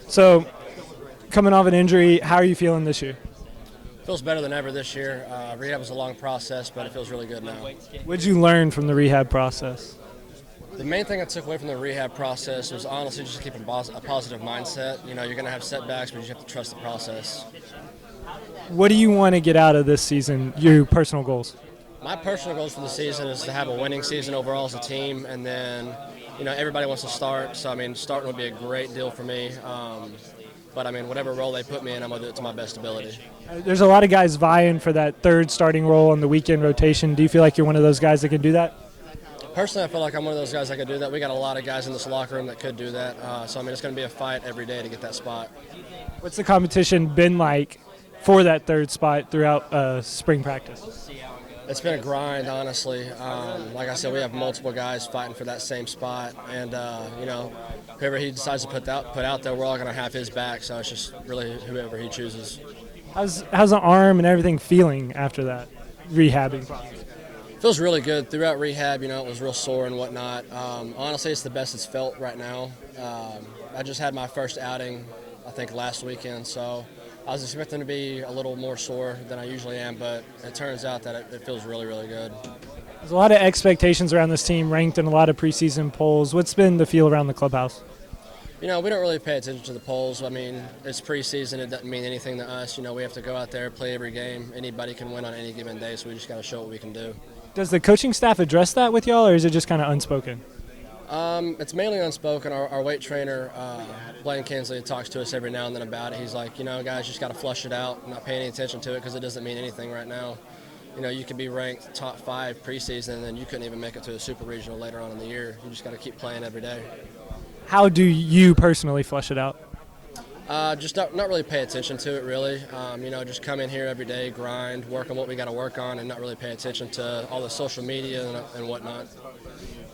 So, coming off an injury, how are you feeling this year? Feels better than ever this year. Rehab was a long process, but it feels really good now. What did you learn from the rehab process? The main thing I took away from the rehab process was honestly just keeping a positive mindset. You know, you're going to have setbacks, but you have to trust the process. What do you want to get out of this season, your personal goals? My personal goals for the season is to have a winning season overall as a team, and then, everybody wants to start. So, starting would be a great deal for me. But, whatever role they put me in, I'm going to do it to my best ability. There's a lot of guys vying for that third starting role on the weekend rotation. Do you feel like you're one of those guys that can do that? Personally, I feel like I'm one of those guys that could do that. We got a lot of guys in this locker room that could do that. So, it's going to be a fight every day to get that spot. What's the competition been like for that third spot throughout spring practice? It's been a grind, honestly. Like I said, we have multiple guys fighting for that same spot, and whoever he decides to put out there, we're all going to have his back. So it's just really whoever he chooses. How's the arm and everything feeling after that rehabbing process? Feels really good throughout rehab. It was real sore and whatnot. Honestly, it's the best it's felt right now. I just had my first outing, I think, last weekend, so I was expecting to be a little more sore than I usually am, but it turns out that it feels really, really good. There's a lot of expectations around this team, ranked in a lot of preseason polls. What's been the feel around the clubhouse? We don't really pay attention to the polls. It's preseason. It doesn't mean anything to us. We have to go out there, play every game. Anybody can win on any given day, so we just got to show what we can do. Does the coaching staff address that with y'all, or is it just kind of unspoken? It's mainly unspoken. Our weight trainer, Blaine Kinsley, talks to us every now and then about it. He's like, guys, just got to flush it out, not pay any attention to it because it doesn't mean anything right now. You could be ranked top 5 preseason and then you couldn't even make it to a super regional later on in the year. You just got to keep playing every day. How do you personally flush it out? Just not really pay attention to it, really. Just come in here every day, grind, work on what we got to work on, and not really pay attention to all the social media and whatnot.